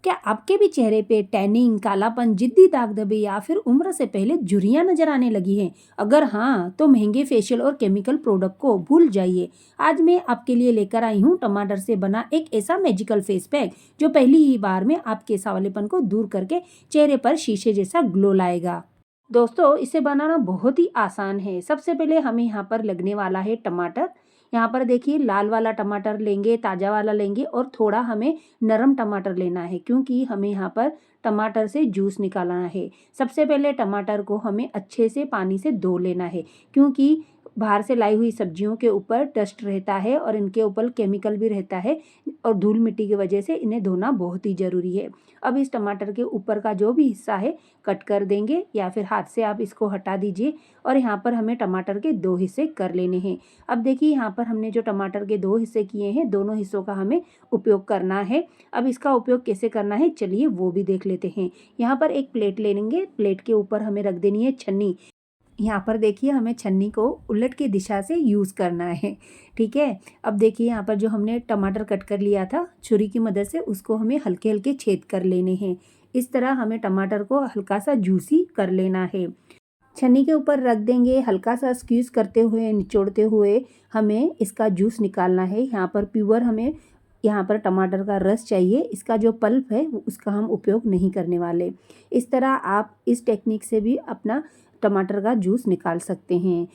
क्या आपके भी चेहरे पे टैनिंग, कालापन, जिद्दी दाग धब्बे या फिर उम्र से पहले झुर्रियाँ नजर आने लगी हैं? अगर हाँ, तो महंगे फेशियल और केमिकल प्रोडक्ट को भूल जाइए। आज मैं आपके लिए लेकर आई हूँ टमाटर से बना एक ऐसा मैजिकल फेस पैक जो पहली ही बार में आपके सांवलेपन को दूर करके चेहरे पर शीशे जैसा ग्लो लाएगा। दोस्तों, इसे बनाना बहुत ही आसान है। सबसे पहले हमें यहाँ पर लगने वाला है टमाटर। यहाँ पर देखिए लाल वाला टमाटर लेंगे, ताज़ा वाला लेंगे और थोड़ा हमें नरम टमाटर लेना है क्योंकि हमें यहाँ पर टमाटर से जूस निकालना है। सबसे पहले टमाटर को हमें अच्छे से पानी से धो लेना है क्योंकि बाहर से लाई हुई सब्जियों के ऊपर डस्ट रहता है और इनके ऊपर केमिकल भी रहता है और धूल मिट्टी की वजह से इन्हें धोना बहुत ही ज़रूरी है। अब इस टमाटर के ऊपर का जो भी हिस्सा है कट कर देंगे या फिर हाथ से आप इसको हटा दीजिए और यहाँ पर हमें टमाटर के 2 हिस्से कर लेने हैं। अब देखिए यहाँ पर हमने जो टमाटर के 2 हिस्से किए हैं, दोनों हिस्सों का हमें उपयोग करना है। अब इसका उपयोग कैसे करना है चलिए वो भी देख लेते हैं। यहाँ पर एक प्लेट ले लेंगे, प्लेट के ऊपर हमें रख देनी है छन्नी। यहाँ पर देखिए हमें छन्नी को उलट की दिशा से यूज़ करना है, ठीक है। अब देखिए यहाँ पर जो हमने टमाटर कट कर लिया था छुरी की मदद से, उसको हमें हल्के हल्के छेद कर लेने हैं। इस तरह हमें टमाटर को हल्का सा जूसी कर लेना है। छन्नी के ऊपर रख देंगे, हल्का सा स्क्वीज़ करते हुए, निचोड़ते हुए हमें इसका जूस निकालना है। यहाँ पर प्योर हमें यहाँ पर टमाटर का रस चाहिए, इसका जो पल्प है उसका हम उपयोग नहीं करने वाले। इस तरह आप इस टेक्निक से भी अपना टमाटर का जूस निकाल सकते हैं।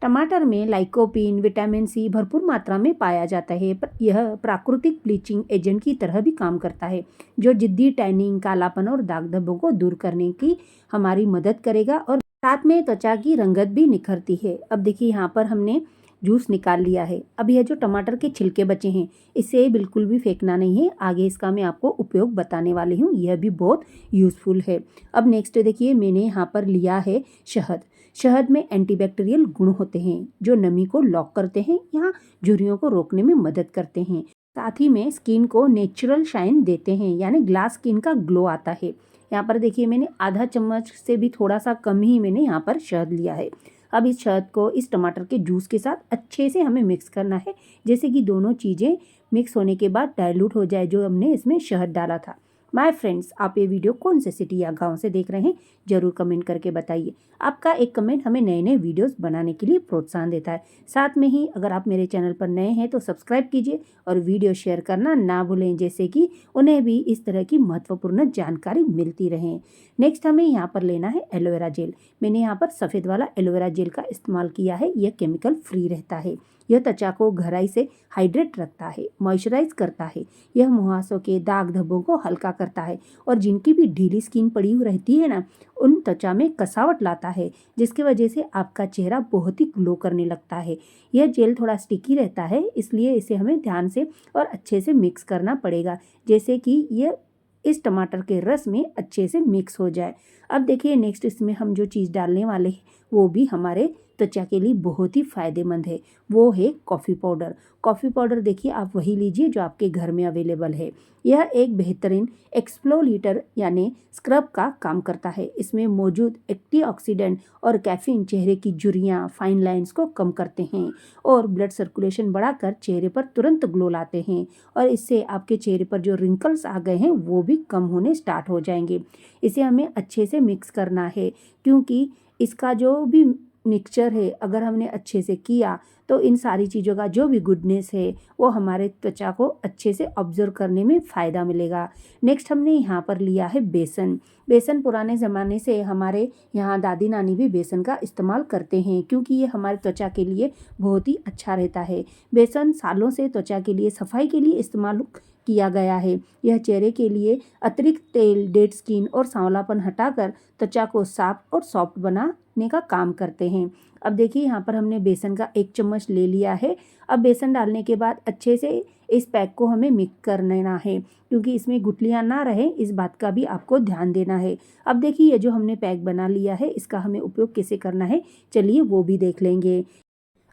टमाटर में लाइकोपीन, विटामिन सी भरपूर मात्रा में पाया जाता है। यह प्राकृतिक ब्लीचिंग एजेंट की तरह भी काम करता है जो जिद्दी, टैनिंग, कालापन और दाग धब्बों को दूर करने की हमारी मदद करेगा और साथ में त्वचा की रंगत भी निखरती है। अब देखिए यहाँ पर हमने जूस निकाल लिया है। अब यह जो टमाटर के छिलके बचे हैं इसे बिल्कुल भी फेंकना नहीं है, आगे इसका मैं आपको उपयोग बताने वाली हूँ, यह भी बहुत यूज़फुल है। अब नेक्स्ट देखिए मैंने यहाँ पर लिया है शहद। शहद में एंटीबैक्टीरियल गुण होते हैं जो नमी को लॉक करते हैं, यहाँ झुर्रियों को रोकने में मदद करते हैं। साथ ही में स्किन को नेचुरल शाइन देते हैं, यानी ग्लास स्किन का ग्लो आता है। यहाँ पर देखिए मैंने आधा चम्मच से भी थोड़ा सा कम ही मैंने यहाँ पर शहद लिया है। अब इस शहद को इस टमाटर के जूस के साथ अच्छे से हमें मिक्स करना है, जैसे कि दोनों चीज़ें मिक्स होने के बाद डाइल्यूट हो जाए जो हमने इसमें शहद डाला था। माय फ्रेंड्स, आप ये वीडियो कौन से सिटी या गांव से देख रहे हैं ज़रूर कमेंट करके बताइए। आपका एक कमेंट हमें नए नए वीडियोस बनाने के लिए प्रोत्साहन देता है। साथ में ही अगर आप मेरे चैनल पर नए हैं तो सब्सक्राइब कीजिए और वीडियो शेयर करना ना भूलें, जैसे कि उन्हें भी इस तरह की महत्वपूर्ण जानकारी मिलती रहे। नेक्स्ट हमें यहाँ पर लेना है एलोवेरा जेल। मैंने यहाँ पर सफ़ेद वाला एलोवेरा जेल का इस्तेमाल किया है, यह केमिकल फ्री रहता है। यह त्वचा को गहराई से हाइड्रेट रखता है, मॉइस्चराइज करता है। यह मुहासों के दाग धब्बों को हल्का करता है और जिनकी भी ढीली स्किन पड़ी हुई रहती है ना, उन त्वचा में कसावट लाता है, जिसकी वजह से आपका चेहरा बहुत ही ग्लो करने लगता है। यह जेल थोड़ा स्टिकी रहता है, इसलिए इसे हमें ध्यान से और अच्छे से मिक्स करना पड़ेगा, जैसे कि यह इस टमाटर के रस में अच्छे से मिक्स हो जाए। अब देखिए नेक्स्ट इसमें हम जो चीज़ डालने वाले हैं वो भी हमारे त्वचा के लिए बहुत ही फ़ायदेमंद है, वो है कॉफ़ी पाउडर। कॉफ़ी पाउडर देखिए आप वही लीजिए जो आपके घर में अवेलेबल है। यह एक बेहतरीन एक्सफोलिएटर यानी स्क्रब का काम करता है। इसमें मौजूद एंटीऑक्सीडेंट और कैफीन चेहरे की झुर्रियाँ, फाइन लाइंस को कम करते हैं और ब्लड सर्कुलेशन बढ़ाकर चेहरे पर तुरंत ग्लो लाते हैं और इससे आपके चेहरे पर जो रिंकल्स आ गए हैं वो भी कम होने स्टार्ट हो जाएंगे। इसे हमें अच्छे से मिक्स करना है क्योंकि इसका जो भी मिक्सचर है अगर हमने अच्छे से किया तो इन सारी चीज़ों का जो भी गुडनेस है वो हमारे त्वचा को अच्छे से ऑब्जर्व करने में फ़ायदा मिलेगा। नेक्स्ट हमने यहाँ पर लिया है बेसन। बेसन पुराने ज़माने से हमारे यहाँ दादी नानी भी बेसन का इस्तेमाल करते हैं क्योंकि ये हमारे त्वचा के लिए बहुत ही अच्छा रहता है। बेसन सालों से त्वचा के लिए सफाई के लिए इस्तेमाल किया गया है। यह चेहरे के लिए अतिरिक्त तेल, डेड स्किन और सांवलापन हटाकर त्वचा को साफ और सॉफ्ट बनाने का काम करते हैं। अब देखिए यहाँ पर हमने बेसन का 1 चम्मच ले लिया है। अब बेसन डालने के बाद अच्छे से इस पैक को हमें मिक्स कर लेना है क्योंकि इसमें गुठलियाँ ना रहे, इस बात का भी आपको ध्यान देना है। अब देखिए ये जो हमने पैक बना लिया है इसका हमें उपयोग कैसे करना है चलिए वो भी देख लेंगे।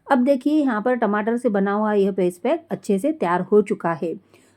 अब देखिए यहाँ पर टमाटर से बना हुआ यह फेस पैक अच्छे से तैयार हो चुका है।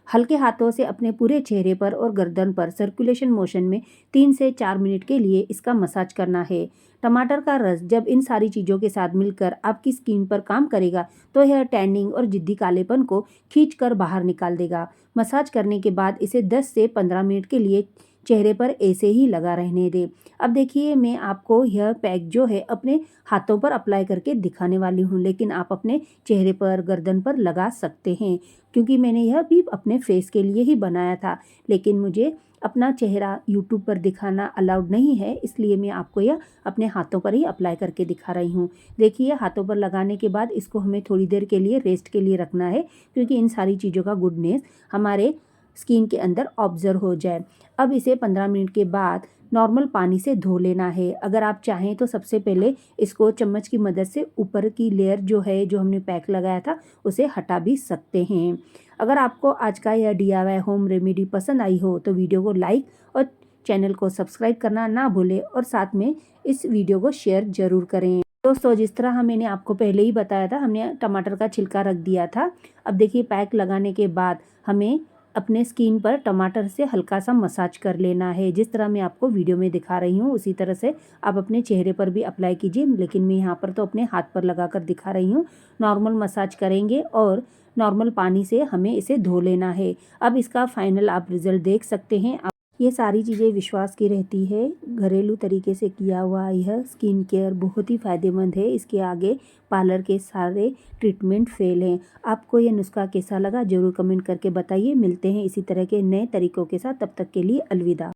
हल्के हाथों से अपने पूरे चेहरे पर और गर्दन पर सर्कुलेशन मोशन में 3 से 4 मिनट के लिए इसका मसाज करना है। टमाटर का रस जब इन सारी चीज़ों के साथ मिलकर आपकी स्किन पर काम करेगा तो यह टैनिंग और जिद्दी कालेपन को खींचकर बाहर निकाल देगा। मसाज करने के बाद इसे 10 से 15 मिनट के लिए चेहरे पर ऐसे ही लगा रहने दें। अब देखिए, मैं आपको यह पैक जो है अपने हाथों पर अप्लाई करके दिखाने वाली हूँ, लेकिन आप अपने चेहरे पर, गर्दन पर लगा सकते हैं, क्योंकि मैंने यह भी अपने फेस के लिए ही बनाया था। लेकिन मुझे अपना चेहरा यूट्यूब पर दिखाना अलाउड नहीं है, इसलिए मैं आपको यह अपने हाथों पर ही अप्लाई करके दिखा रही हूँ। देखिए, हाथों पर लगाने के बाद इसको हमें थोड़ी देर के लिए रेस्ट के लिए रखना है, क्योंकि इन सारी चीज़ों का गुडनेस हमारे स्किन के अंदर ऑब्जर्व हो जाए। अब इसे 15 मिनट के बाद नॉर्मल पानी से धो लेना है। अगर आप चाहें तो सबसे पहले इसको चम्मच की मदद से ऊपर की लेयर जो है, जो हमने पैक लगाया था, उसे हटा भी सकते हैं। अगर आपको आज का यह DIY होम रेमेडी पसंद आई हो तो वीडियो को लाइक और चैनल को सब्सक्राइब करना ना भूलें, और साथ में इस वीडियो को शेयर ज़रूर करें। दोस्तों, जिस तरह मैंने आपको पहले ही बताया था, हमने टमाटर का छिलका रख दिया था। अब देखिए, पैक लगाने के बाद हमें अपने स्किन पर टमाटर से हल्का सा मसाज कर लेना है। जिस तरह मैं आपको वीडियो में दिखा रही हूँ उसी तरह से आप अपने चेहरे पर भी अप्लाई कीजिए, लेकिन मैं यहाँ पर तो अपने हाथ पर लगाकर दिखा रही हूँ। नॉर्मल मसाज करेंगे और नॉर्मल पानी से हमें इसे धो लेना है। अब इसका फाइनल आप रिजल्ट देख सकते हैं। ये सारी चीज़ें विश्वास की रहती है। घरेलू तरीके से किया हुआ यह स्किन केयर बहुत ही फ़ायदेमंद है। इसके आगे पार्लर के सारे ट्रीटमेंट फेल हैं। आपको ये नुस्खा कैसा लगा ज़रूर कमेंट करके बताइए। मिलते हैं इसी तरह के नए तरीकों के साथ, तब तक के लिए अलविदा।